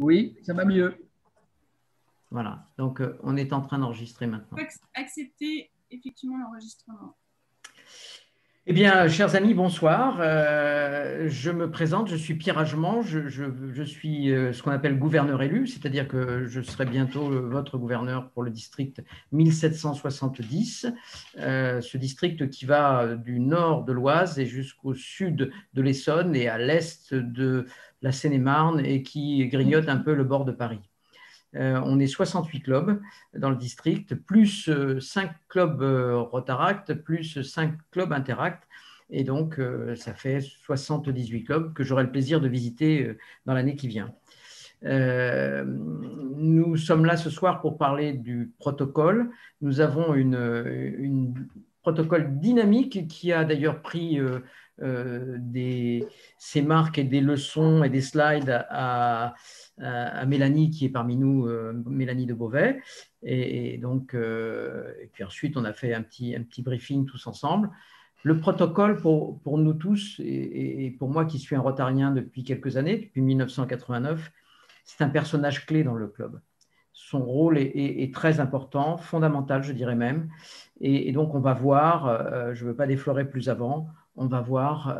Oui, ça va mieux. Voilà, donc on est en train d'enregistrer maintenant. Accepter effectivement l'enregistrement. Eh bien, chers amis, bonsoir. Je me présente, je suis Pierre Agement, je suis ce qu'on appelle gouverneur élu, c'est-à-dire que je serai bientôt votre gouverneur pour le district 1770, ce district qui va du nord de l'Oise et jusqu'au sud de l'Essonne et à l'est de la Seine-et-Marne et qui grignote un peu le bord de Paris. On est 68 clubs dans le district, plus 5 clubs Rotaract, plus 5 clubs Interact. Et donc, ça fait 78 clubs que j'aurai le plaisir de visiter dans l'année qui vient. Nous sommes là ce soir pour parler du protocole. Nous avons une protocole dynamique qui a d'ailleurs pris ses marques et des leçons et des slides à Mélanie qui est parmi nous, Mélanie de Beauvais. Et donc, et puis ensuite, on a fait un petit briefing tous ensemble. Le protocole pour nous tous et pour moi qui suis un rotarien depuis quelques années, depuis 1989, c'est un personnage clé dans le club. Son rôle est très important, fondamental, je dirais même. Et donc, on va voir, je ne veux pas déflorer plus avant, on va voir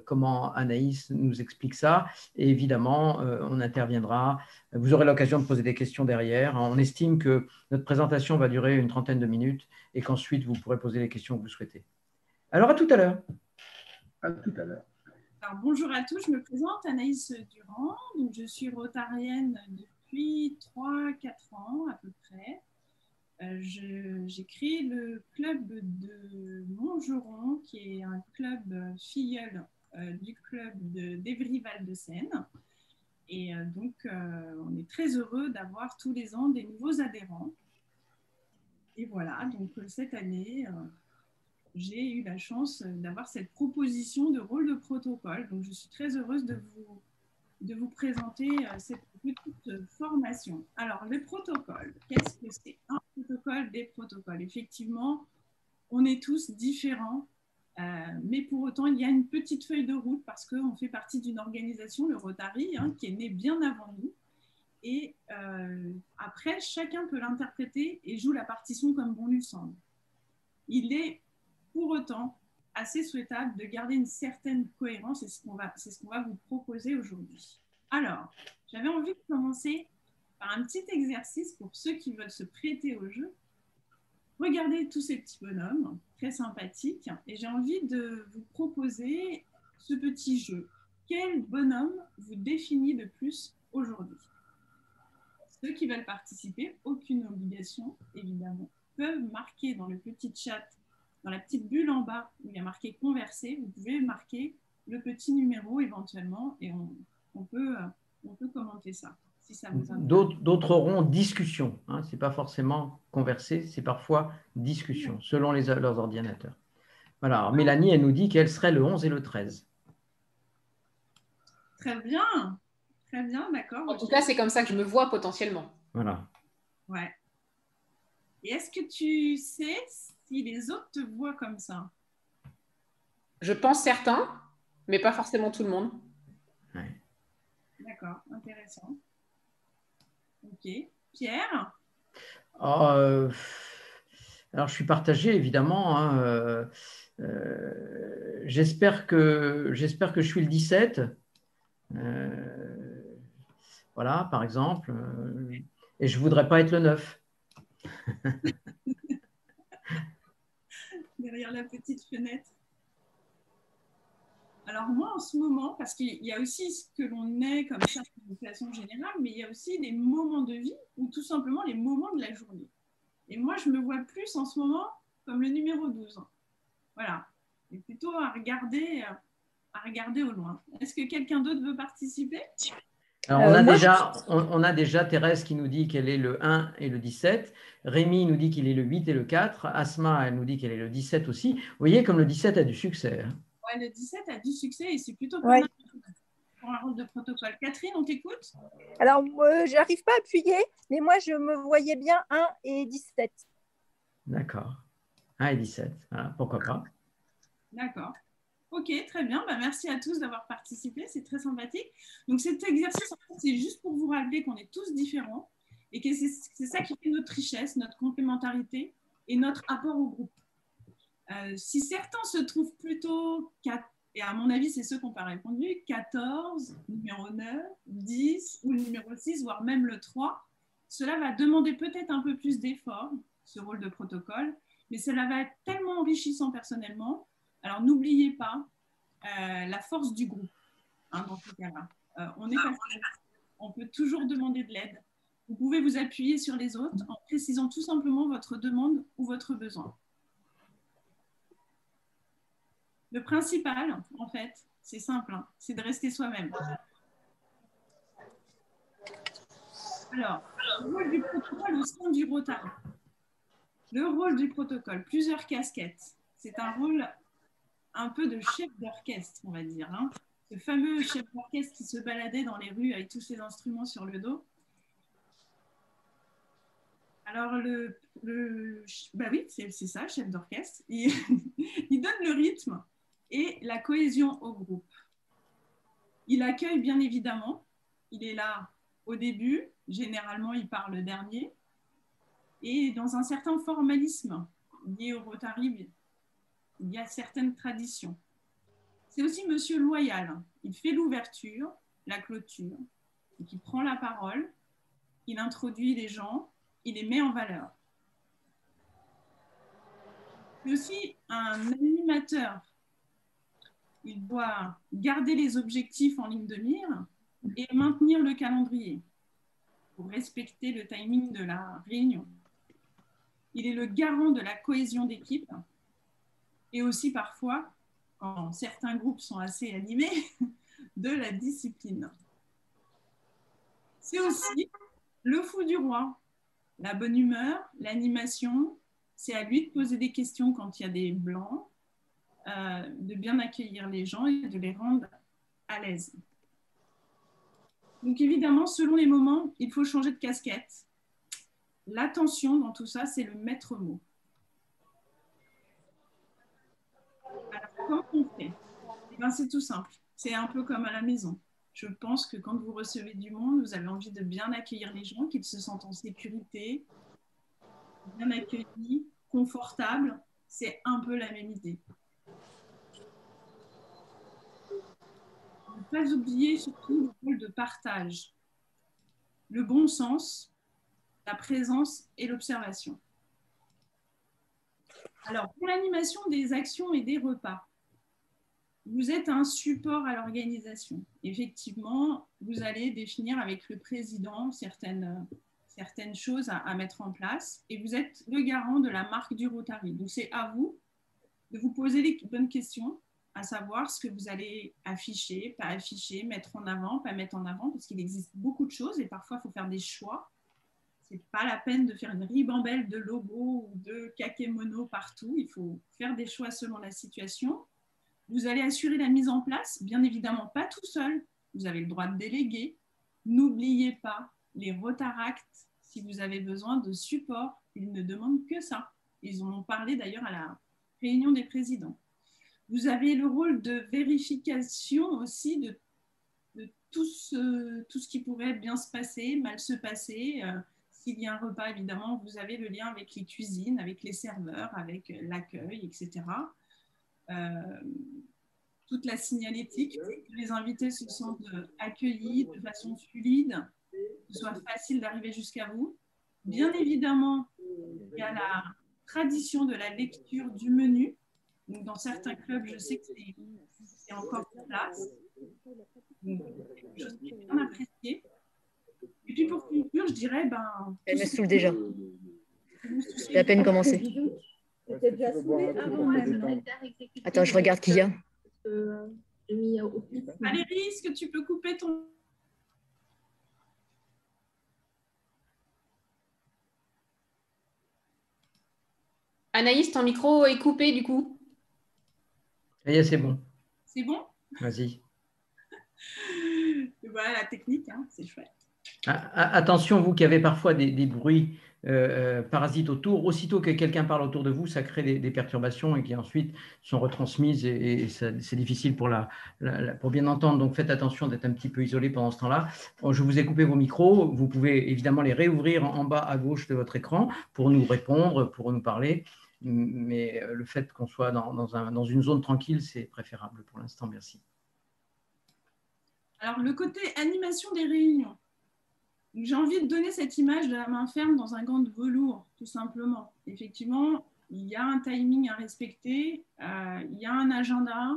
comment Anaïs nous explique ça. Et évidemment, on interviendra. Vous aurez l'occasion de poser des questions derrière. On estime que notre présentation va durer une trentaine de minutes et qu'ensuite, vous pourrez poser les questions que vous souhaitez. Alors, à tout à l'heure. À tout à l'heure. Alors, bonjour à tous, je me présente Anaïs Durand. Donc, je suis rotarienne depuis 3-4 ans à peu près. J'ai créé le club de Montgeron, qui est un club filleul du club d'Évry-Val de Seine. Et donc, on est très heureux d'avoir tous les ans des nouveaux adhérents. Et voilà, donc cette année, j'ai eu la chance d'avoir cette proposition de rôle de protocole. Donc, je suis très heureuse de vous présenter cette petite formation. Alors, le protocole, qu'est-ce que c'est? Un protocole, des protocoles. Effectivement, on est tous différents, mais pour autant, il y a une petite feuille de route parce qu'on fait partie d'une organisation, le Rotary, qui est née bien avant nous. Et après, chacun peut l'interpréter et joue la partition comme bon lui semble. Il est pour autant assez souhaitable de garder une certaine cohérence et c'est ce qu'on va vous proposer aujourd'hui. Alors, j'avais envie de commencer par un petit exercice pour ceux qui veulent se prêter au jeu. Regardez tous ces petits bonhommes, très sympathiques, et j'ai envie de vous proposer ce petit jeu. Quel bonhomme vous définit le plus aujourd'hui? Ceux qui veulent participer, aucune obligation, évidemment, peuvent marquer dans le petit chat, dans la petite bulle en bas où il y a marqué « Converser », vous pouvez marquer le petit numéro éventuellement et on peut commenter ça. Si ça vous intéresse. D'autres auront discussion. Hein, ce n'est pas forcément converser, c'est parfois discussion, selon leurs ordinateurs. Voilà. Alors, Mélanie, elle nous dit qu'elle serait le 11 et le 13. Très bien, d'accord. En tout cas, c'est comme ça que je me vois potentiellement. Voilà. Ouais. Et est-ce que tu sais si les autres te voient comme ça? Je pense certains, mais pas forcément tout le monde. Ouais. D'accord, intéressant. Ok. Pierre? Alors, je suis partagé, évidemment. Hein, j'espère que je suis le 17. Voilà, par exemple. Et je ne voudrais pas être le 9. Derrière la petite fenêtre. Alors moi, en ce moment, parce qu'il y a aussi ce que l'on est comme ça de façon générale, mais il y a aussi des moments de vie ou tout simplement les moments de la journée. Et moi, je me vois plus en ce moment comme le numéro 12. Voilà. Et plutôt à regarder au loin. Est-ce que quelqu'un d'autre veut participer? Alors, on a déjà Thérèse qui nous dit qu'elle est le 1 et le 17. Rémi nous dit qu'il est le 8 et le 4. Asma, elle nous dit qu'elle est le 17 aussi. Vous voyez comme le 17 a du succès. Hein. Ouais, le 17 a du succès et c'est plutôt pas mal pour un rôle de protocole. Catherine, on t'écoute? Alors, je n'arrive pas à appuyer, mais moi, je me voyais bien 1 et 17. D'accord. 1 et 17. Voilà, pourquoi pas? D'accord. Ok, très bien. Bah, merci à tous d'avoir participé. C'est très sympathique. Donc, cet exercice, en fait, c'est juste pour vous rappeler qu'on est tous différents et que c'est ça qui fait notre richesse, notre complémentarité et notre apport au groupe. Si certains se trouvent plutôt, et à mon avis, c'est ceux qui n'ont pas répondu, 14, numéro 9, 10 ou le numéro 6, voire même le 3, cela va demander peut-être un peu plus d'effort, ce rôle de protocole, mais cela va être tellement enrichissant personnellement. Alors, n'oubliez pas la force du groupe, hein, dans ce cas-là. On peut toujours demander de l'aide. Vous pouvez vous appuyer sur les autres en précisant tout simplement votre demande ou votre besoin. Le principal, en fait, c'est simple, hein, c'est de rester soi-même. Alors, le rôle du protocole au sein du Rotary. Le rôle du protocole, plusieurs casquettes. C'est un rôle un peu de chef d'orchestre, on va dire. Hein. Ce fameux chef d'orchestre qui se baladait dans les rues avec tous ses instruments sur le dos. Alors, bah oui, c'est ça, chef d'orchestre. Il donne le rythme et la cohésion au groupe. Il accueille bien évidemment, il est là au début, généralement il parle le dernier, et dans un certain formalisme lié au Rotary, il y a certaines traditions. C'est aussi monsieur loyal, il fait l'ouverture, la clôture, donc il prend la parole, il introduit les gens, il les met en valeur. C'est aussi un animateur. Il doit garder les objectifs en ligne de mire et maintenir le calendrier pour respecter le timing de la réunion. Il est le garant de la cohésion d'équipe et aussi parfois, quand certains groupes sont assez animés, de la discipline. C'est aussi le fou du roi, la bonne humeur, l'animation. C'est à lui de poser des questions quand il y a des blancs, de bien accueillir les gens et de les rendre à l'aise. Donc évidemment, selon les moments, il faut changer de casquette. L'attention dans tout ça, c'est le maître mot. Alors, comment on fait? Eh bien, c'est tout simple. C'est un peu comme à la maison. Je pense que quand vous recevez du monde, vous avez envie de bien accueillir les gens, qu'ils se sentent en sécurité, bien accueillis, confortables. C'est un peu la même idée. Ne pas oublier surtout le rôle de partage, le bon sens, la présence et l'observation. Alors, pour l'animation des actions et des repas, vous êtes un support à l'organisation. Effectivement, vous allez définir avec le président certaines choses à mettre en place et vous êtes le garant de la marque du Rotary. Donc, c'est à vous de vous poser les bonnes questions, à savoir ce que vous allez afficher, pas afficher, mettre en avant, pas mettre en avant, parce qu'il existe beaucoup de choses et parfois, il faut faire des choix. Ce n'est pas la peine de faire une ribambelle de logos ou de kakémono partout. Il faut faire des choix selon la situation. Vous allez assurer la mise en place, bien évidemment pas tout seul. Vous avez le droit de déléguer. N'oubliez pas les Rotaracts, si vous avez besoin de support, ils ne demandent que ça. Ils en ont parlé d'ailleurs à la réunion des présidents. Vous avez le rôle de vérification aussi de tout ce qui pourrait bien se passer, mal se passer. S'il y a un repas, évidemment, vous avez le lien avec les cuisines, avec les serveurs, avec l'accueil, etc. Toute la signalétique, que les invités se sentent accueillis de façon fluide, que ce soit facile d'arriver jusqu'à vous. Bien évidemment, il y a la tradition de la lecture du menu. Donc, dans certains clubs, je sais que c'est encore en place. Donc, c'est quelque chose qui est bien apprécié. Et puis pour conclure, je dirais... Elle me saoule déjà. J'ai à peine commencé. Attends, je regarde qui y a. Valérie, est-ce que tu peux couper ton... Anaïs, ton micro est coupé du coup. Ça y est, c'est bon. C'est bon? Vas-y. Voilà la technique, hein, c'est chouette. Attention, vous qui avez parfois des bruits parasites autour. Aussitôt que quelqu'un parle autour de vous, ça crée des perturbations et qui ensuite sont retransmises et c'est difficile pour bien entendre. Donc faites attention d'être un petit peu isolé pendant ce temps-là. Je vous ai coupé vos micros. Vous pouvez évidemment les réouvrir en bas à gauche de votre écran pour nous répondre, pour nous parler. Mais le fait qu'on soit dans une zone tranquille, c'est préférable pour l'instant. Merci. Alors, le côté animation des réunions. J'ai envie de donner cette image de la main ferme dans un gant de velours, tout simplement. Effectivement, il y a un timing à respecter, il y a un agenda,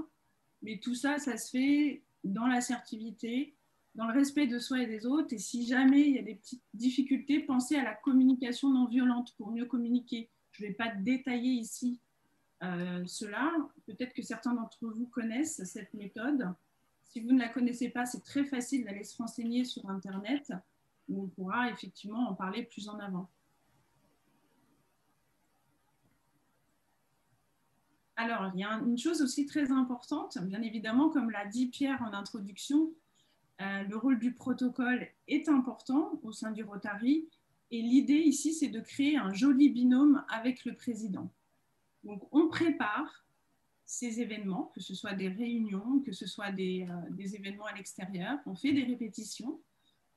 mais tout ça, ça se fait dans l'assertivité, dans le respect de soi et des autres. Et si jamais il y a des petites difficultés, pensez à la communication non violente pour mieux communiquer. Je ne vais pas détailler ici cela. Peut-être que certains d'entre vous connaissent cette méthode. Si vous ne la connaissez pas, c'est très facile d'aller se renseigner sur Internet. Où on pourra effectivement en parler plus en avant. Alors, il y a une chose aussi très importante, bien évidemment, comme l'a dit Pierre en introduction, le rôle du protocole est important au sein du Rotary et l'idée ici, c'est de créer un joli binôme avec le président. Donc, on prépare ces événements, que ce soit des réunions, que ce soit des événements à l'extérieur, on fait des répétitions.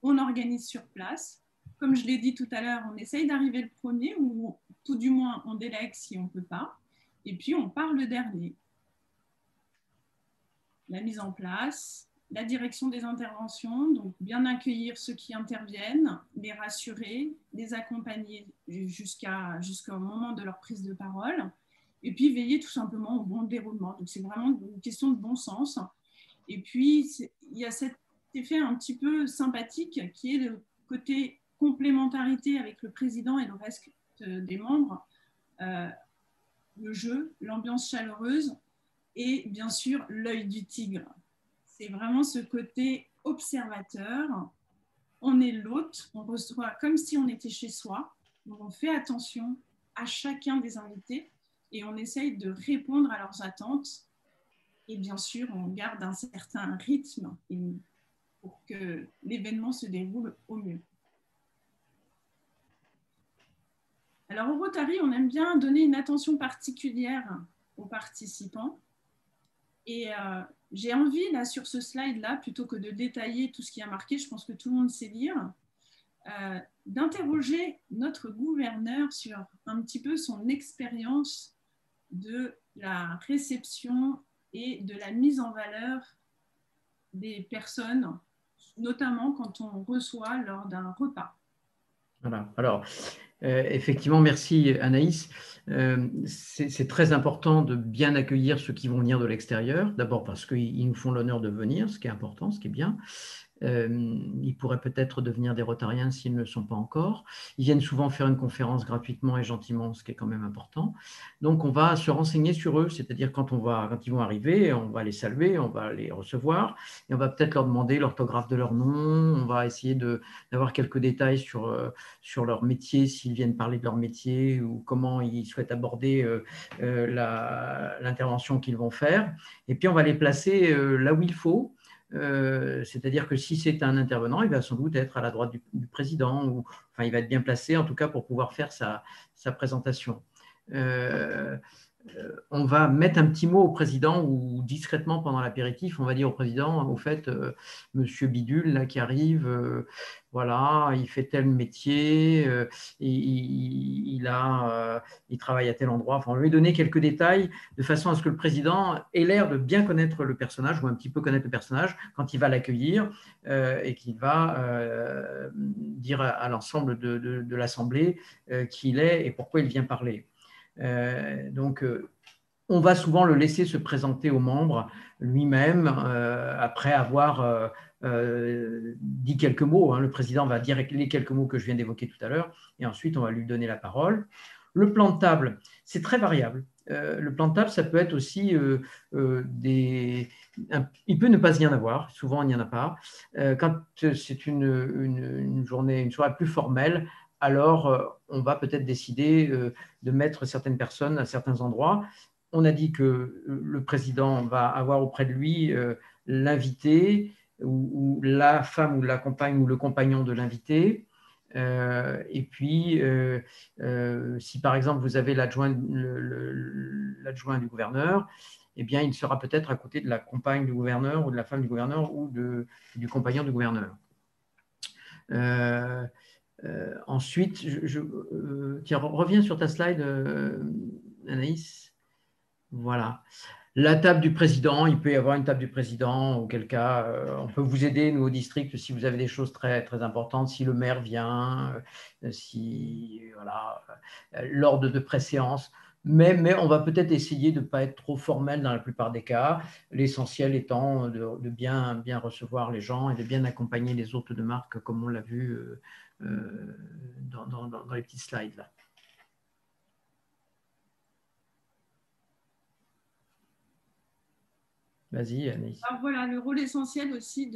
On organise sur place. Comme je l'ai dit tout à l'heure, on essaye d'arriver le premier ou tout du moins on délègue si on ne peut pas. Et puis on part le dernier. La mise en place, la direction des interventions, donc bien accueillir ceux qui interviennent, les rassurer, les accompagner jusqu'au moment de leur prise de parole. Et puis veiller tout simplement au bon déroulement. Donc c'est vraiment une question de bon sens. Et puis il y a cet effet un petit peu sympathique qui est le côté complémentarité avec le président et le reste des membres, le jeu, l'ambiance chaleureuse et bien sûr l'œil du tigre. C'est vraiment ce côté observateur. On est l'hôte, on reçoit comme si on était chez soi. Donc on fait attention à chacun des invités et on essaye de répondre à leurs attentes. Et bien sûr, on garde un certain rythme pour que l'événement se déroule au mieux. Alors au Rotary, on aime bien donner une attention particulière aux participants. Et j'ai envie, là, sur ce slide-là, plutôt que de détailler tout ce qui a marqué, je pense que tout le monde sait lire, d'interroger notre gouverneur sur un petit peu son expérience de la réception et de la mise en valeur des personnes, notamment quand on reçoit lors d'un repas. Voilà. Alors, effectivement, merci Anaïs. C'est très important de bien accueillir ceux qui vont venir de l'extérieur. D'abord parce qu'ils nous font l'honneur de venir, ce qui est important, ce qui est bien. Ils pourraient peut-être devenir des Rotariens s'ils ne le sont pas encore. Ils viennent souvent faire une conférence gratuitement et gentiment, ce qui est quand même important. Donc, on va se renseigner sur eux, c'est-à-dire quand ils vont arriver, on va les saluer, on va les recevoir et on va peut-être leur demander l'orthographe de leur nom. On va essayer d'avoir quelques détails sur leur métier, s'ils viennent parler de leur métier ou comment ils souhaitent aborder l'intervention qu'ils vont faire. Et puis, on va les placer là où il faut. C'est-à-dire que si c'est un intervenant, il va sans doute être à la droite du président, ou enfin, il va être bien placé en tout cas pour pouvoir faire sa présentation. On va mettre un petit mot au président ou discrètement pendant l'apéritif, on va dire au président, au fait, monsieur Bidule là, qui arrive, voilà, il fait tel métier, il travaille à tel endroit. Enfin, on va lui donner quelques détails de façon à ce que le président ait l'air de bien connaître le personnage ou un petit peu connaître le personnage quand il va l'accueillir et qu'il va dire à l'ensemble de l'Assemblée qui il est et pourquoi il vient parler. Donc, on va souvent le laisser se présenter aux membres lui-même après avoir dit quelques mots. Le président va dire les quelques mots que je viens d'évoquer tout à l'heure et ensuite on va lui donner la parole. Le plan de table, c'est très variable. Le plan de table, ça peut être aussi il peut ne pas y en avoir, souvent il n'y en a pas. Quand c'est une soirée plus formelle, alors on va peut-être décider de mettre certaines personnes à certains endroits. On a dit que le président va avoir auprès de lui l'invité ou la femme ou la compagne ou le compagnon de l'invité. Et puis, si par exemple vous avez l'adjoint du gouverneur, eh bien, il sera peut-être à côté de la compagne du gouverneur ou de la femme du gouverneur ou du compagnon du gouverneur. Ensuite, tiens, reviens sur ta slide, Anaïs. Voilà. La table du président, il peut y avoir une table du président, auquel cas on peut vous aider, nous, au district, si vous avez des choses très, très importantes, si le maire vient, si, voilà, l'ordre de préséance. Mais on va peut-être essayer de ne pas être trop formel dans la plupart des cas, l'essentiel étant de bien recevoir les gens et de bien accompagner les hôtes de marque, comme on l'a vu dans les petites slides là. Vas-y, Anaïs. Alors voilà, le rôle essentiel aussi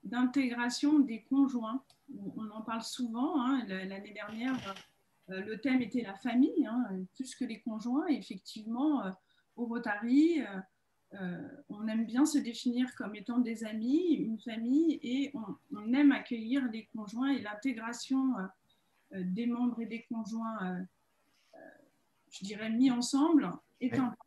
d'intégration des conjoints. On en parle souvent. Hein. L'année dernière, le thème était la famille, hein, plus que les conjoints. Et effectivement, au Rotary, on aime bien se définir comme étant des amis, une famille, et on aime accueillir les conjoints, et l'intégration des membres et des conjoints, je dirais, mis ensemble, est important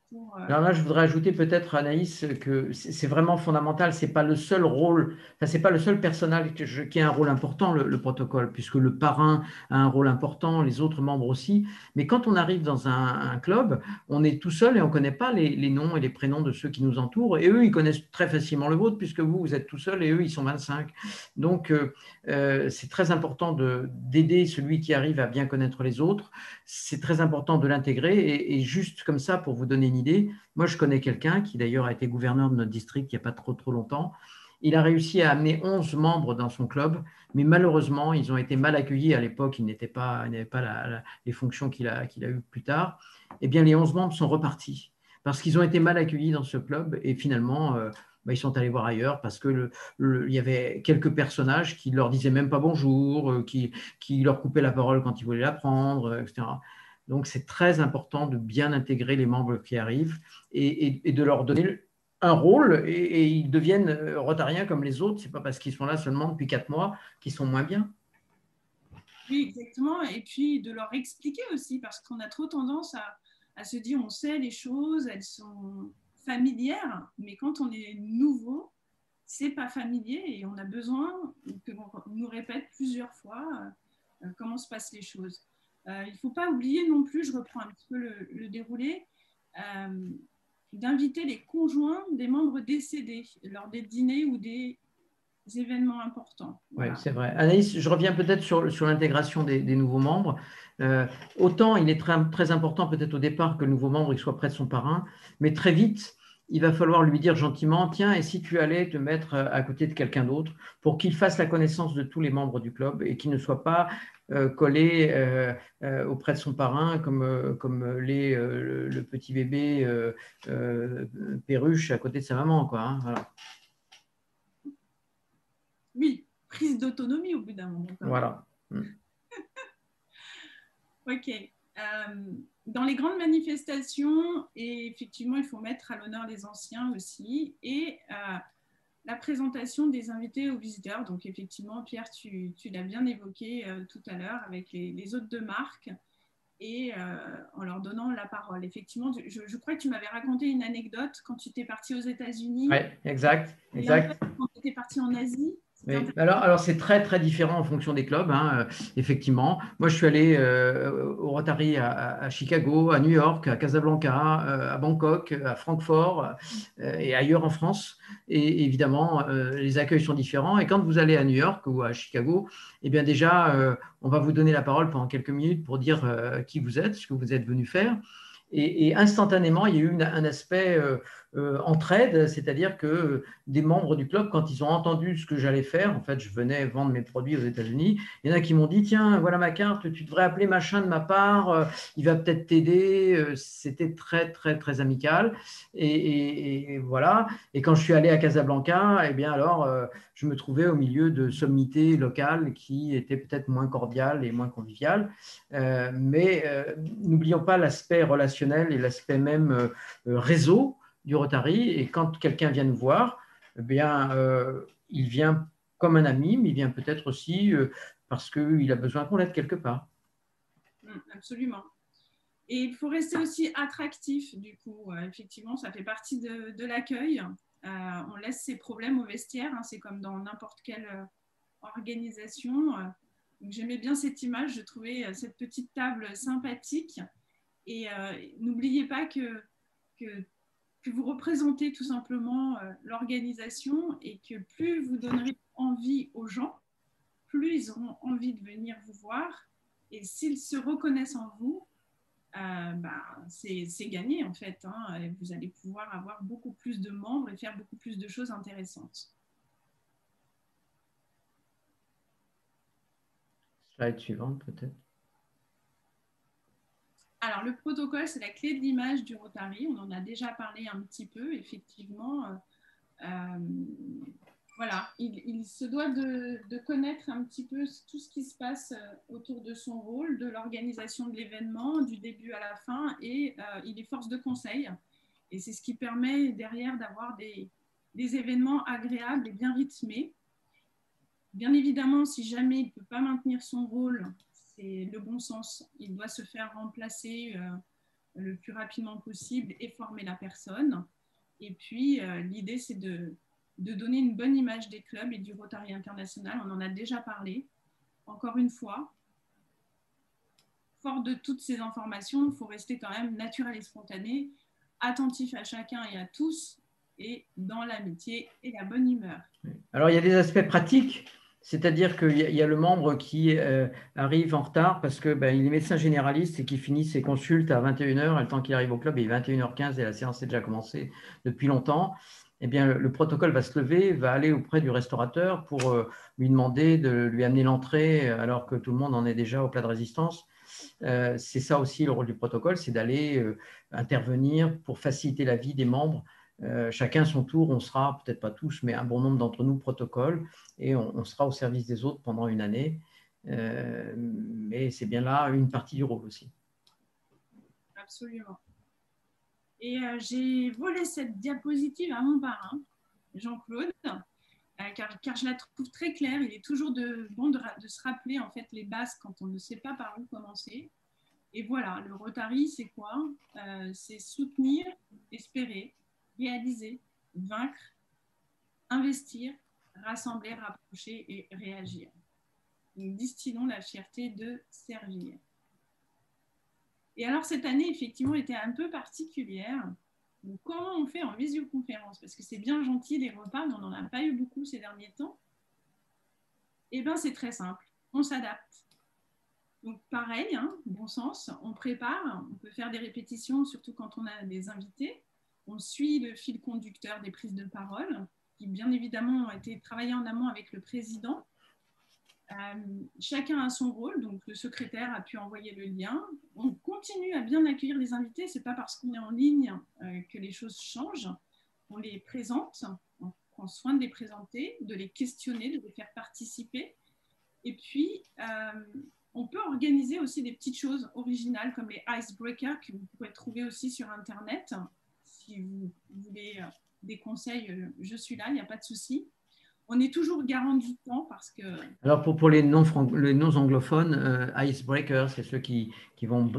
pour… Alors là, je voudrais ajouter peut-être, Anaïs, que c'est vraiment fondamental. Ce n'est pas le seul rôle, enfin, ce n'est pas le seul personnel qui a un rôle important, le protocole, puisque le parrain a un rôle important, les autres membres aussi. Mais quand on arrive dans un club, on est tout seul et on ne connaît pas les noms et les prénoms de ceux qui nous entourent. Et eux, ils connaissent très facilement le vôtre, puisque vous êtes tout seul et eux, ils sont 25. Donc, c'est très important d'aider celui qui arrive à bien connaître les autres. C'est très important de l'intégrer. Et juste comme ça, pour vous donner une idée, moi, je connais quelqu'un qui d'ailleurs a été gouverneur de notre district il n'y a pas trop longtemps. Il a réussi à amener 11 membres dans son club, mais malheureusement, ils ont été mal accueillis à l'époque. Il n'avait pas les fonctions qu'il a eues plus tard. Eh bien, les 11 membres sont repartis parce qu'ils ont été mal accueillis dans ce club et finalement, ils sont allés voir ailleurs parce qu'il y avait quelques personnages qui ne leur disaient même pas bonjour, qui leur coupaient la parole quand ils voulaient la prendre, etc. Donc, c'est très important de bien intégrer les membres qui arrivent et de leur donner un rôle et ils deviennent rotariens comme les autres. Ce n'est pas parce qu'ils sont là seulement depuis 4 mois qu'ils sont moins bien. Oui, exactement. Et puis, de leur expliquer aussi, parce qu'on a trop tendance à se dire on sait les choses, elles sont familières, mais quand on est nouveau, ce n'est pas familier et on a besoin qu'on nous répète plusieurs fois comment se passent les choses. Il ne faut pas oublier non plus, je reprends un petit peu le déroulé, d'inviter les conjoints des membres décédés lors des dîners ou des événements importants. Voilà. Oui, c'est vrai. Anaïs, je reviens peut-être sur l'intégration des nouveaux membres. Autant il est très important peut-être au départ que le nouveau membre il soit près de son parrain, mais très vite, il va falloir lui dire gentiment, tiens, et si tu allais te mettre à côté de quelqu'un d'autre pour qu'il fasse la connaissance de tous les membres du club et qu'il ne soit pas collé auprès de son parrain comme l'est le petit bébé perruche à côté de sa maman, quoi, hein, voilà. Oui, prise d'autonomie au bout d'un moment. Voilà. Ok. Dans les grandes manifestations, et effectivement, il faut mettre à l'honneur les anciens aussi, et la présentation des invités aux visiteurs. Donc, effectivement, Pierre, tu l'as bien évoqué tout à l'heure avec les hôtes de marque et en leur donnant la parole. Effectivement, je crois que tu m'avais raconté une anecdote quand tu étais parti aux États-Unis. Oui, exact. Quand tu étais parti en Asie. Oui. Alors c'est très, très différent en fonction des clubs, hein, effectivement. Moi, je suis allé au Rotary à Chicago, à New York, à Casablanca, à Bangkok, à Francfort et ailleurs en France. Et évidemment, les accueils sont différents. Et quand vous allez à New York ou à Chicago, eh bien déjà, on va vous donner la parole pendant quelques minutes pour dire qui vous êtes, ce que vous êtes venu faire. Et instantanément, il y a eu un aspect entraide, c'est-à-dire que des membres du club, quand ils ont entendu ce que j'allais faire, en fait, je venais vendre mes produits aux États-Unis, il y en a qui m'ont dit, tiens, voilà ma carte, tu devrais appeler machin de ma part, il va peut-être t'aider. C'était très, très, très amical. Et voilà. Et quand je suis allé à Casablanca, eh bien alors, je me trouvais au milieu de sommités locales qui étaient peut-être moins cordiales et moins conviviales. Mais n'oublions pas l'aspect relationnel et l'aspect même réseau du Rotary. Et quand quelqu'un vient nous voir, eh bien, il vient comme un ami, mais il vient peut-être aussi parce qu'il a besoin qu'on l'aide quelque part. Absolument. Et il faut rester aussi attractif, du coup. Effectivement, ça fait partie de l'accueil. On laisse ses problèmes au vestiaire, hein, c'est comme dans n'importe quelle organisation. Donc, j'aimais bien cette image, je trouvais cette petite table sympathique. Et n'oubliez pas que vous représentez tout simplement l'organisation et que plus vous donnerez envie aux gens, plus ils auront envie de venir vous voir. Et s'ils se reconnaissent en vous, c'est gagné en fait. Hein. Vous allez pouvoir avoir beaucoup plus de membres et faire beaucoup plus de choses intéressantes. Slide suivante peut-être. Alors, le protocole, c'est la clé de l'image du Rotary. On en a déjà parlé un petit peu, effectivement. Voilà, il se doit de connaître un petit peu tout ce qui se passe autour de son rôle, de l'organisation de l'événement, du début à la fin, et il est force de conseil. Et c'est ce qui permet derrière d'avoir des événements agréables et bien rythmés. Bien évidemment, si jamais il ne peut pas maintenir son rôle, c'est le bon sens. Il doit se faire remplacer le plus rapidement possible et former la personne. Et puis, l'idée, c'est de donner une bonne image des clubs et du Rotary International. On en a déjà parlé. Encore une fois, fort de toutes ces informations, il faut rester quand même naturel et spontané, attentif à chacun et à tous, et dans l'amitié et la bonne humeur. Alors, il y a des aspects pratiques. C'est-à-dire qu'il y a le membre qui arrive en retard parce qu'il est médecin généraliste et qui finit ses consultes à 21h, et le temps qu'il arrive au club, il est 21h15 et la séance est déjà commencée depuis longtemps. Eh bien, le protocole va se lever, va aller auprès du restaurateur pour lui demander de lui amener l'entrée alors que tout le monde en est déjà au plat de résistance. C'est ça aussi le rôle du protocole, c'est d'aller intervenir pour faciliter la vie des membres. Chacun son tour, on sera, peut-être pas tous, mais un bon nombre d'entre nous protocole, et on sera au service des autres pendant une année. Mais c'est bien là une partie du rôle aussi. Absolument. Et j'ai volé cette diapositive à mon parrain, Jean-Claude, car je la trouve très claire. Il est toujours bon de se rappeler en fait les bases quand on ne sait pas par où commencer. Et voilà, le Rotary, c'est quoi? C'est soutenir, espérer, réaliser, vaincre, investir, rassembler, rapprocher et réagir. Donc, distillons la fierté de servir. Et alors, cette année, effectivement, était un peu particulière. Donc, comment on fait en visioconférence? Parce que c'est bien gentil, les repas, mais on n'en a pas eu beaucoup ces derniers temps. Eh bien, c'est très simple. On s'adapte. Donc, pareil, hein, bon sens, on prépare. On peut faire des répétitions, surtout quand on a des invités. On suit le fil conducteur des prises de parole, qui bien évidemment ont été travaillées en amont avec le président. Chacun a son rôle, donc le secrétaire a pu envoyer le lien. On continue à bien accueillir les invités, ce n'est pas parce qu'on est en ligne que les choses changent. On les présente, on prend soin de les présenter, de les questionner, de les faire participer. Et puis, on peut organiser aussi des petites choses originales comme les icebreakers que vous pourrez trouver aussi sur Internet. Si vous voulez des conseils, je suis là, il n'y a pas de souci. On est toujours garant du temps parce que… Alors, pour les non-anglophones, icebreakers, c'est ceux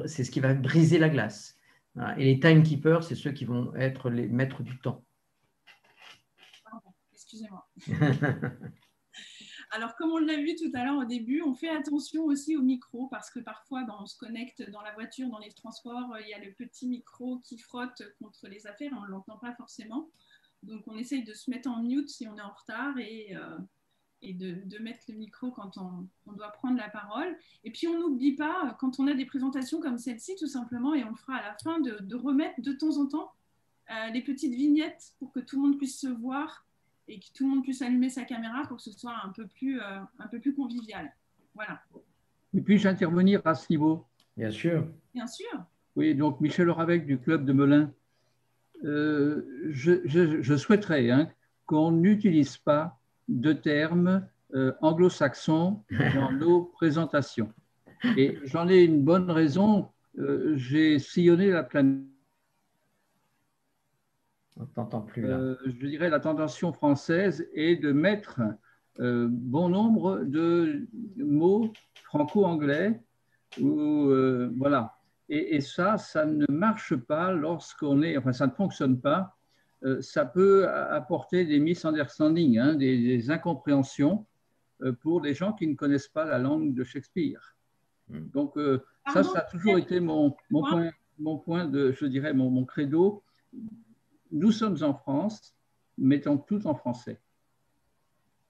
c'est ce qui va briser la glace. Voilà. Et les timekeepers, c'est ceux qui vont être les maîtres du temps. Pardon, excusez-moi. Alors, comme on l'a vu tout à l'heure au début, on fait attention aussi au micro parce que parfois, on se connecte dans la voiture, dans les transports, il y a le petit micro qui frotte contre les affaires et on ne l'entend pas forcément. Donc, on essaye de se mettre en mute si on est en retard et de mettre le micro quand on doit prendre la parole. Et puis, on n'oublie pas, quand on a des présentations comme celle-ci, tout simplement, et on le fera à la fin, de remettre de temps en temps les petites vignettes pour que tout le monde puisse se voir et que tout le monde puisse allumer sa caméra pour que ce soit un peu plus convivial. Voilà. Et puis-je intervenir à ce niveau? Bien sûr. Bien sûr. Oui, donc Michel Oravec du club de Melun. Je souhaiterais qu'on n'utilise pas de termes anglo-saxons dans nos présentations. Et j'en ai une bonne raison. J'ai sillonné la planète. On ne t'entend plus là. Je dirais la tentation française est de mettre bon nombre de mots franco-anglais. Voilà. Et ça ne marche pas lorsqu'on est, enfin, ça ne fonctionne pas. Ça peut apporter des misunderstandings, hein, des incompréhensions pour les gens qui ne connaissent pas la langue de Shakespeare. Donc, ça a toujours été mon point de, je dirais, mon credo. Nous sommes en France, mettons tout en français.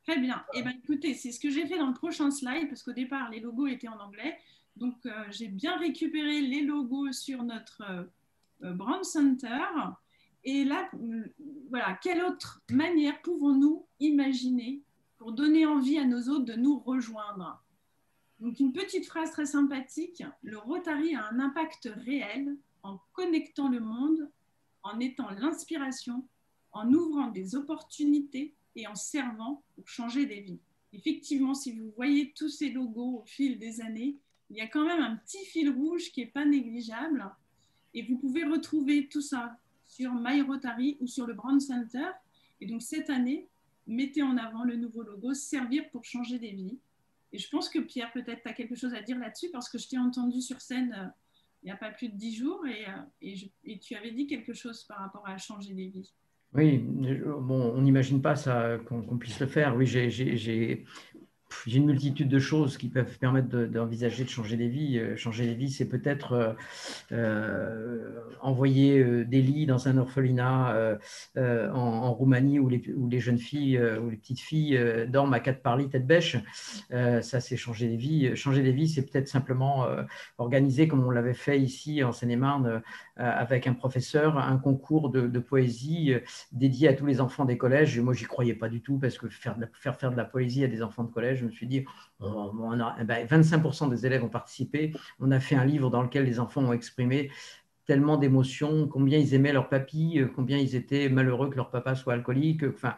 Très bien. Eh bien, écoutez, c'est ce que j'ai fait dans le prochain slide, parce qu'au départ, les logos étaient en anglais. Donc, j'ai bien récupéré les logos sur notre Brand Center. Et là, voilà, quelle autre manière pouvons-nous imaginer pour donner envie à nos autres de nous rejoindre? Donc, une petite phrase très sympathique. Le Rotary a un impact réel en connectant le monde, en étant l'inspiration, en ouvrant des opportunités et en servant pour changer des vies. Effectivement, si vous voyez tous ces logos au fil des années, il y a quand même un petit fil rouge qui n'est pas négligeable. Et vous pouvez retrouver tout ça sur My Rotary ou sur le Brand Center. Et donc, cette année, mettez en avant le nouveau logo, servir pour changer des vies. Et je pense que Pierre, peut-être tu as quelque chose à dire là-dessus, parce que je t'ai entendu sur scène il n'y a pas plus de 10 jours et tu avais dit quelque chose par rapport à changer des vies. Oui, bon, on n'imagine pas ça qu'on puisse le faire. Oui, j'ai une multitude de choses qui peuvent permettre d'envisager de changer des vies. Changer des vies, c'est peut-être envoyer des lits dans un orphelinat en Roumanie où les jeunes filles ou les petites filles dorment à 4 par lit tête bêche. Ça, c'est changer des vies. Changer des vies, c'est peut-être simplement organiser, comme on l'avait fait ici en Seine-et-Marne, avec un professeur, un concours de poésie dédié à tous les enfants des collèges. Et moi, j'y croyais pas du tout, parce que faire de la poésie à des enfants de collège, je me suis dit, 25% des élèves ont participé. On a fait un livre dans lequel les enfants ont exprimé tellement d'émotions, combien ils aimaient leur papy, combien ils étaient malheureux que leur papa soit alcoolique, enfin,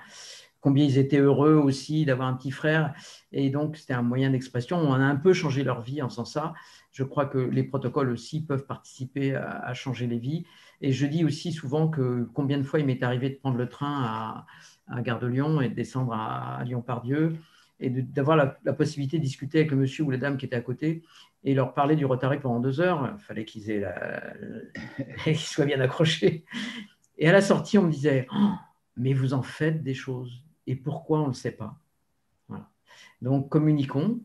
combien ils étaient heureux aussi d'avoir un petit frère. Et donc, c'était un moyen d'expression. On a un peu changé leur vie en faisant ça. Je crois que les protocoles aussi peuvent participer à changer les vies. Et je dis aussi souvent que combien de fois il m'est arrivé de prendre le train à Gare de Lyon et de descendre à Lyon-Pardieu et d'avoir la possibilité de discuter avec le monsieur ou la dame qui était à côté et leur parler du Rotary pendant 2 heures. Il fallait qu'ils soient bien accrochés. Et à la sortie, on me disait, oh, mais vous en faites des choses. Et pourquoi on ne le sait pas? Voilà. Donc, communiquons.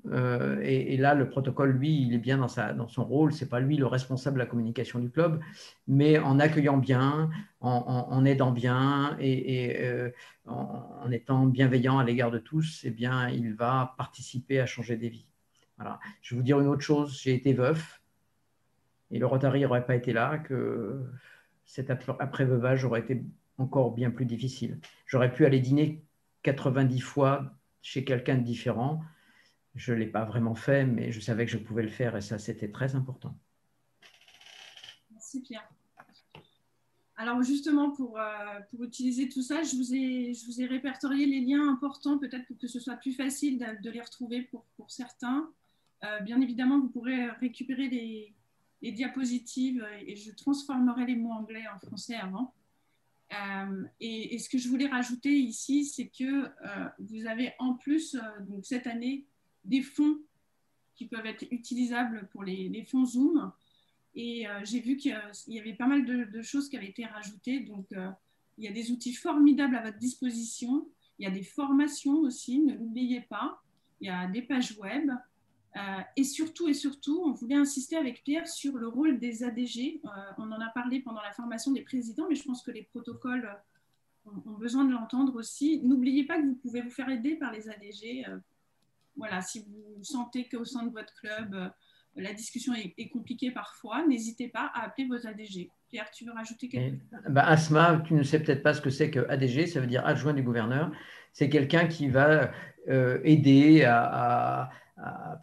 Et là, le protocole, lui, il est bien dans son rôle. Ce n'est pas lui le responsable de la communication du club, mais en accueillant bien, en aidant bien et en étant bienveillant à l'égard de tous, eh bien, il va participer à changer des vies. Voilà. Je vais vous dire une autre chose. J'ai été veuf et le Rotary n'aurait pas été là, que cet après-veuvage aurait été encore bien plus difficile. J'aurais pu aller dîner 90 fois chez quelqu'un de différent. Je ne l'ai pas vraiment fait, mais je savais que je pouvais le faire et ça, c'était très important. Merci Pierre. Alors justement, pour utiliser tout ça, je vous ai répertorié les liens importants, peut-être pour que ce soit plus facile de les retrouver pour certains. Bien évidemment, vous pourrez récupérer les diapositives et je transformerai les mots anglais en français avant. Et ce que je voulais rajouter ici, c'est que vous avez en plus, donc cette année, des fonds qui peuvent être utilisables pour les fonds Zoom. Et j'ai vu qu'il y avait pas mal de choses qui avaient été rajoutées. Donc, il y a des outils formidables à votre disposition. Il y a des formations aussi, ne l'oubliez pas. Il y a des pages web. Et surtout, on voulait insister avec Pierre sur le rôle des ADG. On en a parlé pendant la formation des présidents, mais je pense que les protocoles ont besoin de l'entendre aussi. N'oubliez pas que vous pouvez vous faire aider par les ADG. Voilà, si vous sentez qu'au sein de votre club, la discussion est compliquée parfois, n'hésitez pas à appeler vos ADG. Pierre, tu veux rajouter quelque chose? Asma, tu ne sais peut-être pas ce que c'est que ADG, ça veut dire adjoint du gouverneur. C'est quelqu'un qui va aider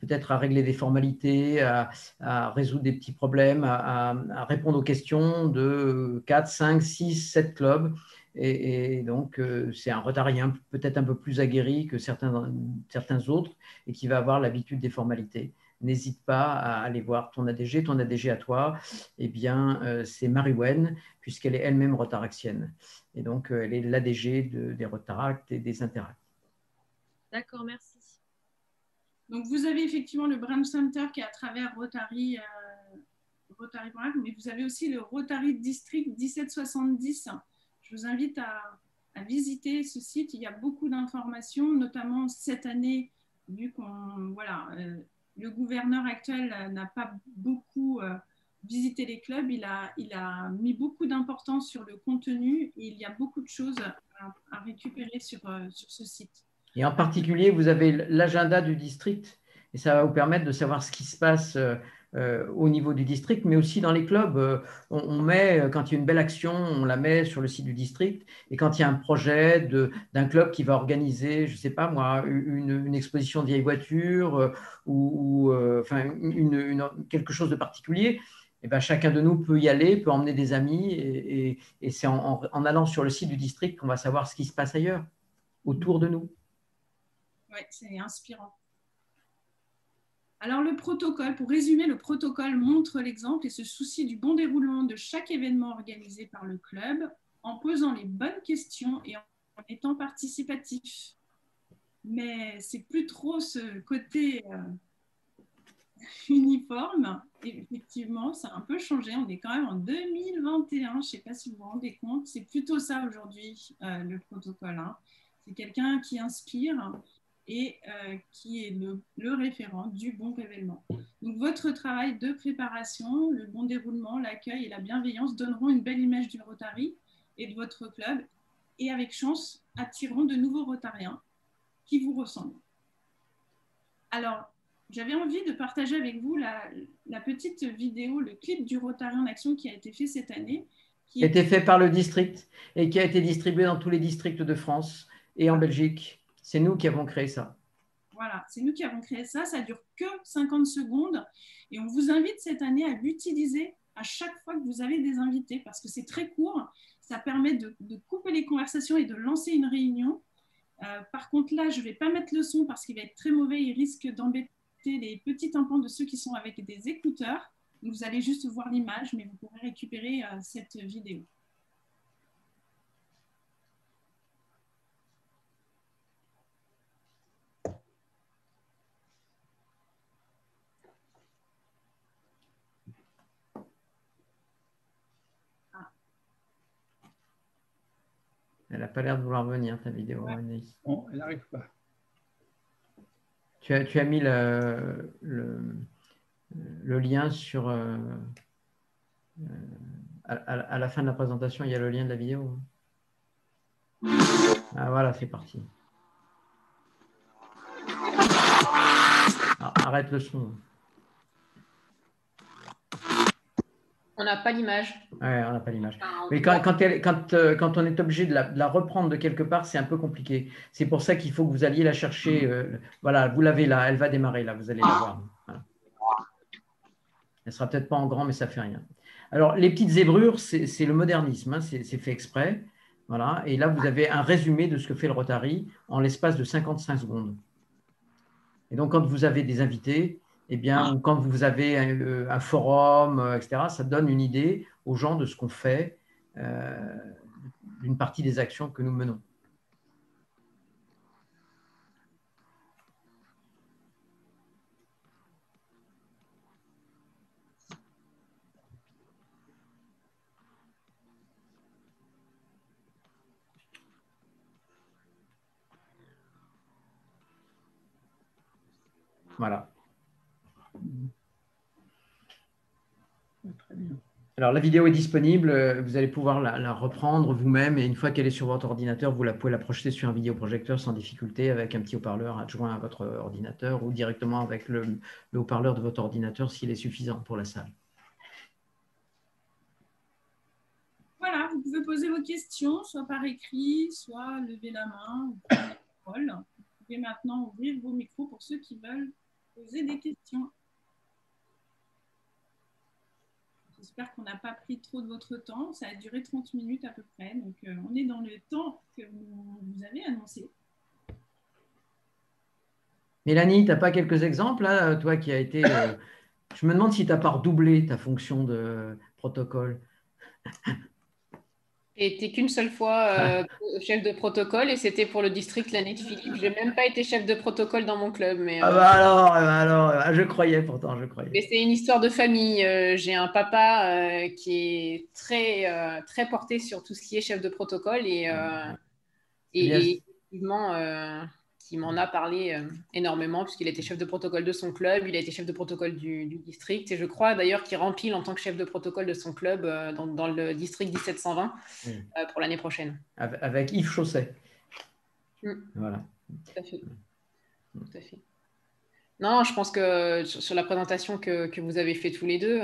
peut-être à régler des formalités, à résoudre des petits problèmes, à répondre aux questions de 4, 5, 6, 7 clubs. Et donc, c'est un Rotarien peut-être un peu plus aguerri que certains autres et qui va avoir l'habitude des formalités. N'hésite pas à aller voir ton ADG à toi, eh bien, c'est Marie-Wen, puisqu'elle est elle-même rotaraxienne. Et donc, elle est l'ADG des Rotaractes et des Interacts. D'accord, merci. Donc, vous avez effectivement le Brain Center qui est à travers Rotary, Rotary Brain, mais vous avez aussi le Rotary District 1770. Je vous invite à visiter ce site. Il y a beaucoup d'informations, notamment cette année, vu qu'on, voilà, le gouverneur actuel n'a pas beaucoup visité les clubs. Il a mis beaucoup d'importance sur le contenu et il y a beaucoup de choses à récupérer sur ce site. Et en particulier, vous avez l'agenda du district et ça va vous permettre de savoir ce qui se passe au niveau du district, mais aussi dans les clubs. On met, quand il y a une belle action, on la met sur le site du district. Et quand il y a un projet d'un club qui va organiser, je ne sais pas moi, une exposition de vieilles voitures ou enfin, quelque chose de particulier, eh ben, chacun de nous peut y aller, peut emmener des amis. Et c'est en allant sur le site du district qu'on va savoir ce qui se passe ailleurs, autour de nous. Oui, c'est inspirant. Alors, le protocole, pour résumer, le protocole montre l'exemple et se soucie du bon déroulement de chaque événement organisé par le club en posant les bonnes questions et en étant participatif. Mais c'est plus trop ce côté uniforme. Et effectivement, ça a un peu changé. On est quand même en 2021. Je ne sais pas si vous vous rendez compte. C'est plutôt ça aujourd'hui, le protocole. Hein. C'est quelqu'un qui inspire et qui est le référent du bon événement. Donc, votre travail de préparation, le bon déroulement, l'accueil et la bienveillance donneront une belle image du Rotary et de votre club et avec chance attireront de nouveaux Rotariens qui vous ressemblent. Alors, j'avais envie de partager avec vous la petite vidéo, le clip du Rotary en action qui a été fait cette année. Qui a été fait par le district et qui a été distribué dans tous les districts de France et en Belgique. C'est nous qui avons créé ça. Voilà, c'est nous qui avons créé ça. Ça ne dure que 50 secondes. Et on vous invite cette année à l'utiliser à chaque fois que vous avez des invités parce que c'est très court. Ça permet de couper les conversations et de lancer une réunion. Par contre, là, je ne vais pas mettre le son parce qu'il va être très mauvais. Il risque d'embêter les petits tympans de ceux qui sont avec des écouteurs. Donc, vous allez juste voir l'image, mais vous pourrez récupérer cette vidéo. Elle n'a pas l'air de vouloir venir, ta vidéo, ouais. Anaïs. Non, elle n'arrive pas. Tu as mis le lien sur… à la fin de la présentation, il y a le lien de la vidéo. Ah, voilà, c'est parti. Ah, arrête le son. On n'a pas l'image. Ouais, on n'a pas l'image. Mais quand on est obligé de la reprendre de quelque part, c'est un peu compliqué. C'est pour ça qu'il faut que vous alliez la chercher. Voilà, vous l'avez là, elle va démarrer là, vous allez la voir. Voilà. Elle ne sera peut-être pas en grand, mais ça ne fait rien. Alors, les petites zébrures, c'est le modernisme, hein, c'est fait exprès. Voilà. Et là, vous avez un résumé de ce que fait le Rotary en l'espace de 55 secondes. Et donc, quand vous avez des invités, eh bien, ou quand vous avez un forum, etc., ça donne une idée aux gens de ce qu'on fait, d'une partie des actions que nous menons. Voilà. Très bien. Alors, la vidéo est disponible. Vous allez pouvoir la reprendre vous-même. Et une fois qu'elle est sur votre ordinateur, vous pouvez la projeter sur un vidéoprojecteur sans difficulté avec un petit haut-parleur adjoint à votre ordinateur ou directement avec le haut-parleur de votre ordinateur s'il est suffisant pour la salle. Voilà, vous pouvez poser vos questions, soit par écrit, soit lever la main ou prendre la parole. Vous pouvez maintenant ouvrir vos micros pour ceux qui veulent poser des questions. J'espère qu'on n'a pas pris trop de votre temps. Ça a duré 30 minutes à peu près. Donc, on est dans le temps que vous avez annoncé. Mélanie, tu n'as pas quelques exemples, là, toi qui as été… je me demande si tu n'as pas redoublé ta fonction de protocole. J'ai été qu'une seule fois chef de protocole et c'était pour le district l'année de Philippe. Je n'ai même pas été chef de protocole dans mon club. Mais, je croyais pourtant, je croyais. Mais c'est une histoire de famille. J'ai un papa qui est très porté sur tout ce qui est chef de protocole et effectivement, qui m'en a parlé énormément puisqu'il a été chef de protocole de son club, il a été chef de protocole du district et je crois d'ailleurs qu'il rempile en tant que chef de protocole de son club dans le district 1720 pour l'année prochaine. Avec Yves Chausset. Voilà. Tout à fait. Tout à fait. Non, je pense que sur la présentation que vous avez fait tous les deux,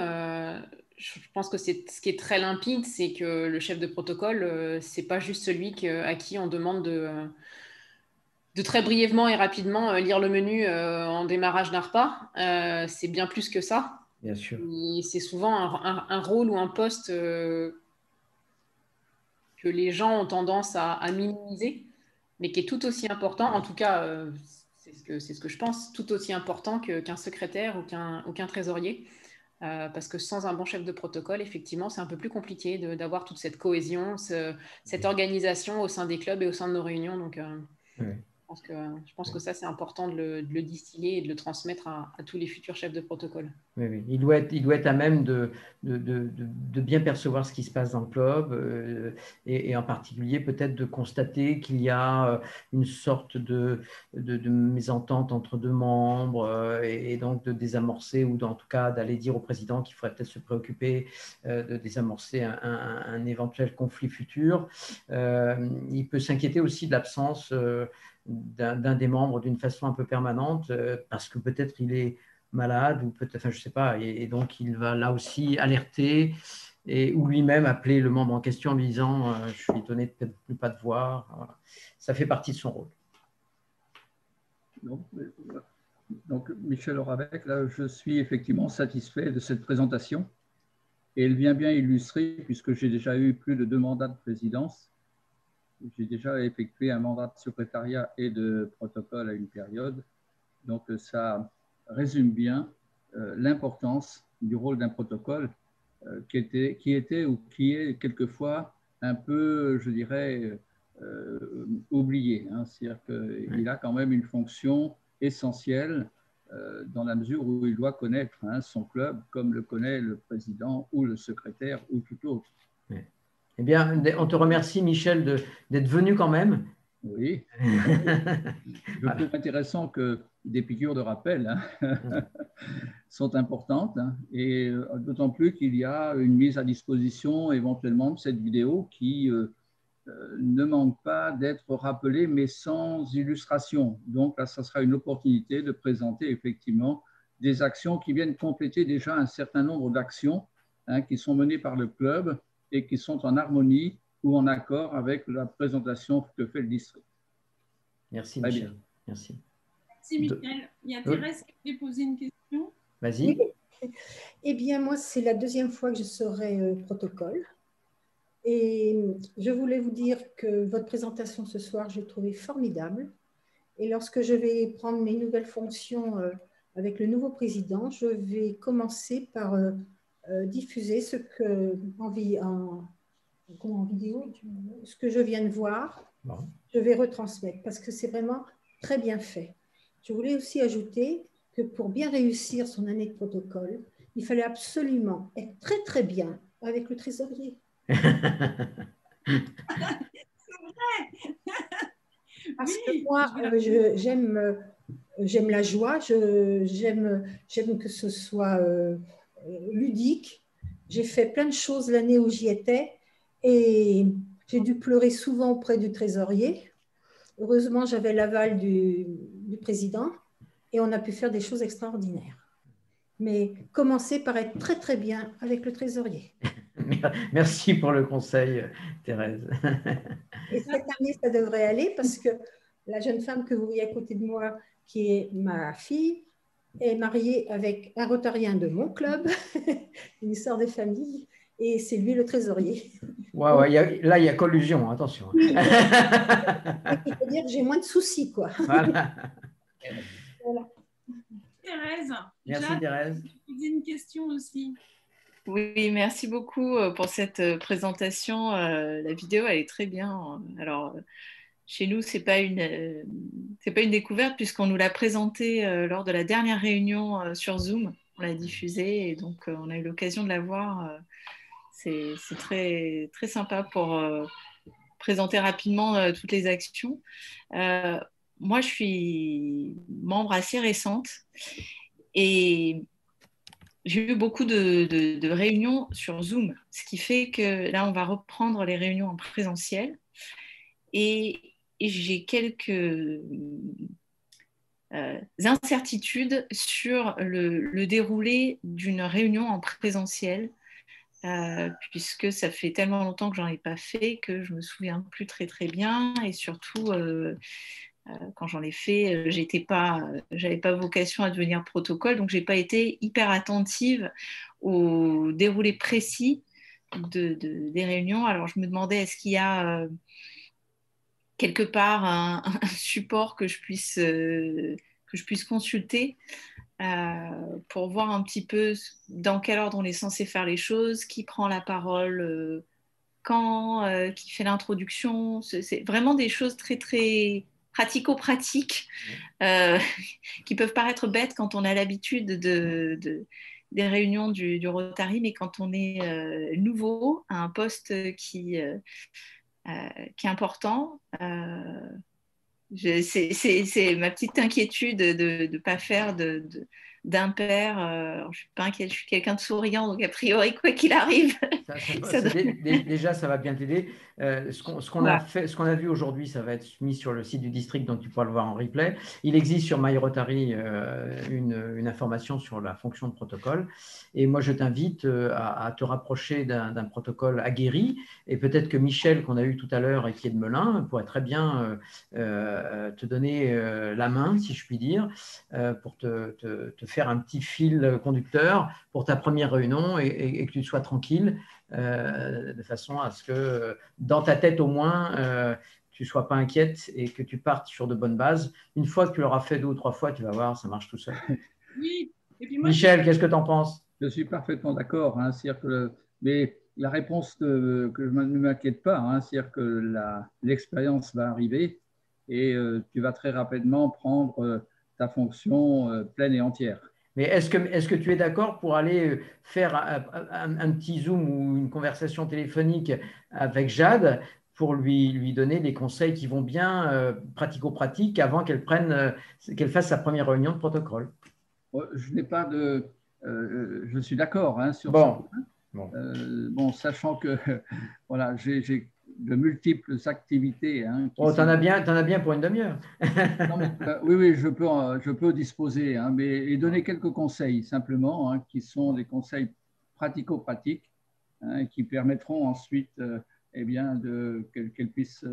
je pense que ce qui est très limpide, c'est que le chef de protocole, c'est pas juste celui à qui on demande de très brièvement et rapidement lire le menu en démarrage d'un repas. C'est bien plus que ça. Bien sûr. C'est souvent un rôle ou un poste que les gens ont tendance à minimiser, mais qui est tout aussi important, en tout cas, c'est ce que je pense, tout aussi important qu'un secrétaire ou qu'un trésorier. Parce que sans un bon chef de protocole, effectivement, c'est un peu plus compliqué d'avoir toute cette cohésion, cette organisation au sein des clubs et au sein de nos réunions. Donc, je pense que ça, c'est important de le distiller et de le transmettre à tous les futurs chefs de protocole. Oui. Il doit être à même de bien percevoir ce qui se passe dans le club et en particulier peut-être de constater qu'il y a une sorte de mésentente entre deux membres et donc de désamorcer ou en tout cas d'aller dire au président qu'il faudrait peut-être se préoccuper de désamorcer un éventuel conflit futur. Il peut s'inquiéter aussi de l'absence d'un des membres d'une façon un peu permanente parce que peut-être il est malade ou peut-être, enfin, je ne sais pas, et donc il va là aussi alerter ou lui-même appeler le membre en question en lui disant je suis étonné de peut-être ne pas te voir. Voilà. Ça fait partie de son rôle. Donc Michel Oravec, là, je suis effectivement satisfait de cette présentation et elle vient bien illustrer puisque j'ai déjà eu plus de 2 mandats de présidence. J'ai déjà effectué un mandat de secrétariat et de protocole à une période. Donc, ça résume bien l'importance du rôle d'un protocole qui était ou qui est quelquefois un peu, je dirais, oublié. C'est-à-dire qu'il a quand même une fonction essentielle dans la mesure où il doit connaître son club comme le connaît le président ou le secrétaire ou tout autre. Eh bien, on te remercie, Michel, d'être venu quand même. Oui. Je trouve intéressant que des piqûres de rappel sont importantes et d'autant plus qu'il y a une mise à disposition éventuellement de cette vidéo qui ne manque pas d'être rappelée mais sans illustration. Donc là, ça sera une opportunité de présenter effectivement des actions qui viennent compléter déjà un certain nombre d'actions qui sont menées par le club et qui sont en harmonie ou en accord avec la présentation que fait le district. Merci, Michel. Merci. Merci, Michel. Il y a Thérèse qui voulait poser une question. Vas-y. Eh bien, moi, c'est la 2e fois que je serai protocole. Et je voulais vous dire que votre présentation ce soir, j'ai trouvé formidable. Et lorsque je vais prendre mes nouvelles fonctions avec le nouveau président, je vais commencer par diffuser ce que en vidéo, ce que je viens de voir, je vais retransmettre parce que c'est vraiment très bien fait. Je voulais aussi ajouter que pour bien réussir son année de protocole, il fallait absolument être très très bien avec le trésorier. C'est vrai. Parce que moi, j'aime la joie, j'aime que ce soit ludique. J'ai fait plein de choses l'année où j'y étais et j'ai dû pleurer souvent auprès du trésorier. Heureusement, j'avais l'aval du président et on a pu faire des choses extraordinaires. Mais commencer par être très très bien avec le trésorier. Merci pour le conseil, Thérèse. Et cette année, ça devrait aller parce que la jeune femme que vous voyez à côté de moi, qui est ma fille, est mariée avec un rotarien de mon club, une histoire de famille, et c'est lui le trésorier. Là, il y a collusion, attention. Oui, c'est-à-dire que j'ai moins de soucis, quoi. Voilà. Thérèse. Merci, Thérèse. Je vais poser une question aussi. Oui, merci beaucoup pour cette présentation. La vidéo, elle est très bien. Alors, chez nous, c'est pas une découverte puisqu'on nous l'a présentée lors de la dernière réunion sur Zoom. On l'a diffusée et donc on a eu l'occasion de la voir. C'est très, très sympa pour présenter rapidement toutes les actions. Moi, je suis membre assez récente et j'ai eu beaucoup de réunions sur Zoom, ce qui fait que là, on va reprendre les réunions en présentiel. Et j'ai quelques incertitudes sur le déroulé d'une réunion en présentiel, puisque ça fait tellement longtemps que j'en ai pas fait que je me souviens plus très très bien. Et surtout, quand j'en ai fait, j'avais pas vocation à devenir protocole, donc j'ai pas été hyper attentive au déroulé précis des réunions. Alors je me demandais, est-ce qu'il y a quelque part un support que je puisse consulter pour voir un petit peu dans quel ordre on est censé faire les choses, qui prend la parole quand, qui fait l'introduction. C'est vraiment des choses très très pratico-pratiques qui peuvent paraître bêtes quand on a l'habitude des réunions du Rotary, mais quand on est nouveau à un poste qui est important, c'est ma petite inquiétude de ne pas faire d'impair. Je ne suis pas inquiète, je suis quelqu'un de souriant, donc a priori, quoi qu'il arrive. Déjà, ça va bien t'aider. Ce qu'on a vu aujourd'hui, ça va être mis sur le site du district, donc tu pourras le voir en replay. Il existe sur My Rotary une information sur la fonction de protocole. Et moi, je t'invite à te rapprocher d'un protocole aguerri. Et peut-être que Michel, qu'on a eu tout à l'heure et qui est de Melun, pourrait très bien te donner la main, si je puis dire, pour te faire un petit fil conducteur pour ta première réunion et que tu sois tranquille, de façon à ce que dans ta tête au moins, tu ne sois pas inquiète et que tu partes sur de bonnes bases. Une fois que tu l'auras fait 2 ou 3 fois, tu vas voir, ça marche tout seul. Oui. Et puis moi, Michel, qu'est-ce que tu en penses? Je suis parfaitement d'accord. Hein, mais la réponse que je ne m'inquiète pas, hein, c'est-à-dire que l'expérience va arriver et tu vas très rapidement prendre ta fonction pleine et entière. Mais est-ce que tu es d'accord pour aller faire un petit Zoom ou une conversation téléphonique avec Jade pour lui donner des conseils qui vont bien pratico-pratiques avant qu'elle fasse sa première réunion de protocole? Je n'ai pas de… je suis d'accord hein, sur ça. Bon, sachant que voilà, j'ai de multiples activités. Hein, tu en as bien pour une demi-heure. Oui, je peux disposer, hein, et donner quelques conseils simplement, hein, qui sont des conseils pratico-pratiques, hein, qui permettront ensuite qu'elle puisse,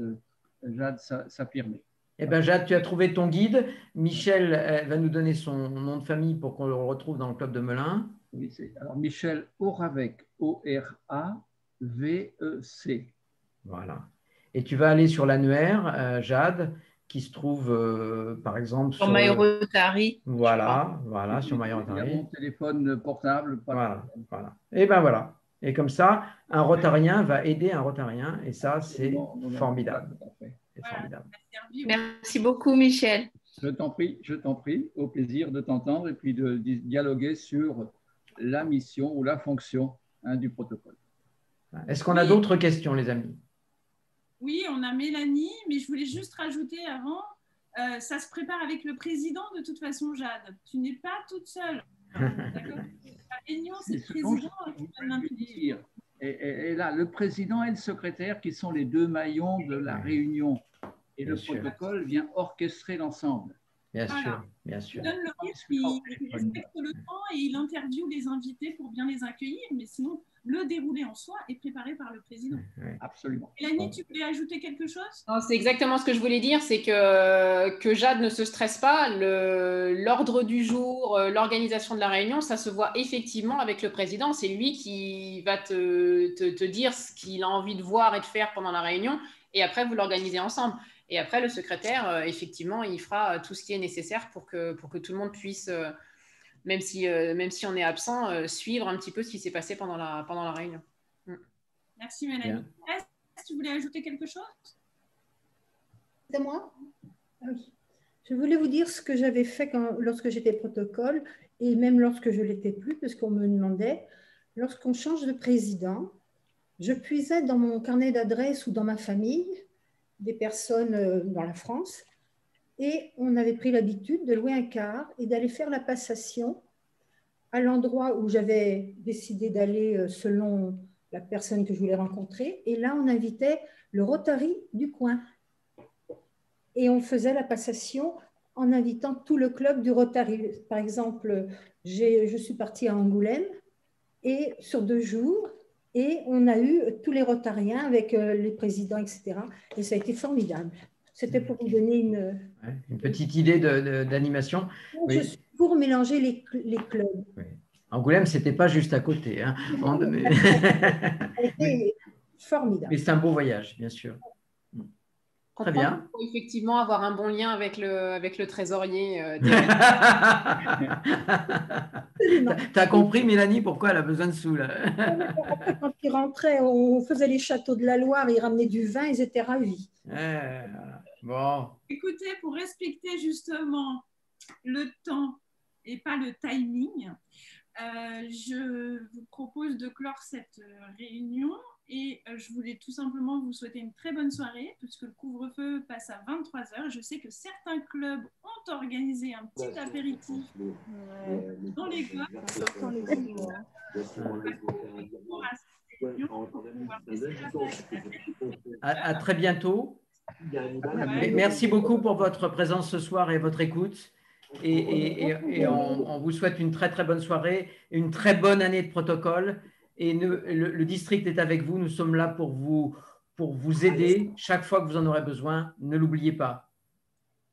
Jade, s'affirmer. Eh bien, Jade, tu as trouvé ton guide. Michel va nous donner son nom de famille pour qu'on le retrouve dans le club de Melun. Oui, alors Michel Oravec, O-R-A-V-E-C. Voilà. Et tu vas aller sur l'annuaire, Jade, qui se trouve, par exemple, sur My Rotary. Voilà, sur My Rotary. Il y a mon téléphone portable. Voilà. Et ben voilà. Et comme ça, un Rotarien va aider un Rotarien, et ça, c'est formidable. C'est formidable. Merci beaucoup, Michel. Je t'en prie, au plaisir de t'entendre et puis de dialoguer sur la mission ou la fonction du protocole. Est-ce qu'on a d'autres questions, les amis? Oui, on a Mélanie, mais je voulais juste rajouter avant, ça se prépare avec le président de toute façon, Jade. Tu n'es pas toute seule. D'accord. La réunion, c'est le président qui donne l'impulsion. Et là, le président et le secrétaire qui sont les 2 maillons de la réunion. Et le protocole vient orchestrer l'ensemble. Bien sûr. Il donne le rythme, il respecte le temps et il interviewe les invités pour bien les accueillir. Mais sinon, le déroulé en soi est préparé par le président. Absolument. Mélanie, tu voulais ajouter quelque chose? C'est exactement ce que je voulais dire, c'est que Jade ne se stresse pas. L'ordre du jour, l'organisation de la réunion, ça se voit effectivement avec le président. C'est lui qui va te dire ce qu'il a envie de voir et de faire pendant la réunion. Et après, vous l'organisez ensemble. Et après, le secrétaire, effectivement, il fera tout ce qui est nécessaire pour que tout le monde puisse même si on est absent, suivre un petit peu ce qui s'est passé pendant la réunion. Merci Mélanie. Est-ce que tu voulais ajouter quelque chose? C'est moi? Ah oui. Je voulais vous dire ce que j'avais fait lorsque j'étais protocole et même lorsque je ne l'étais plus, parce qu'on me demandait, lorsqu'on change de président, je puisais dans mon carnet d'adresses ou dans ma famille des personnes dans la France et on avait pris l'habitude de louer un car et d'aller faire la passation à l'endroit où j'avais décidé d'aller selon la personne que je voulais rencontrer. Et là, on invitait le Rotary du coin. Et on faisait la passation en invitant tout le club du Rotary. Par exemple, je suis partie à Angoulême et sur 2 jours, et on a eu tous les Rotariens avec les présidents, etc. Et ça a été formidable. C'était pour vous donner une petite idée d'animation. Je suis pour mélanger les clubs. Oui. Angoulême, ce n'était pas juste à côté. Hein. C'était formidable. Mais c'est un beau voyage, bien sûr. Très bien. Il faut effectivement avoir un bon lien avec le trésorier. Tu as compris, Mélanie, pourquoi elle a besoin de sous là. Quand ils rentraient, on faisait les châteaux de la Loire, ils ramenaient du vin, ils étaient ravis. Bon. Écoutez, pour respecter justement le temps et pas le timing, je vous propose de clore cette réunion. Et je voulais tout simplement vous souhaiter une très bonne soirée, puisque le couvre-feu passe à 23h. Je sais que certains clubs ont organisé un petit apéritif dans les clubs. À très bientôt. Merci beaucoup pour votre présence ce soir et votre écoute. Et on vous souhaite une très très bonne soirée, une très bonne année de protocole. Et le district est avec vous. Nous sommes là pour vous aider chaque fois que vous en aurez besoin. Ne l'oubliez pas.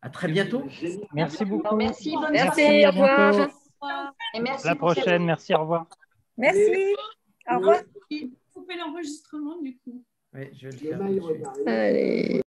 À très bientôt. Merci beaucoup. Merci, bonne Merci, au revoir. Et merci à la prochaine. Merci, au revoir. Merci. Au revoir. Coupez l'enregistrement du coup. Oui, je vais le faire. Allez.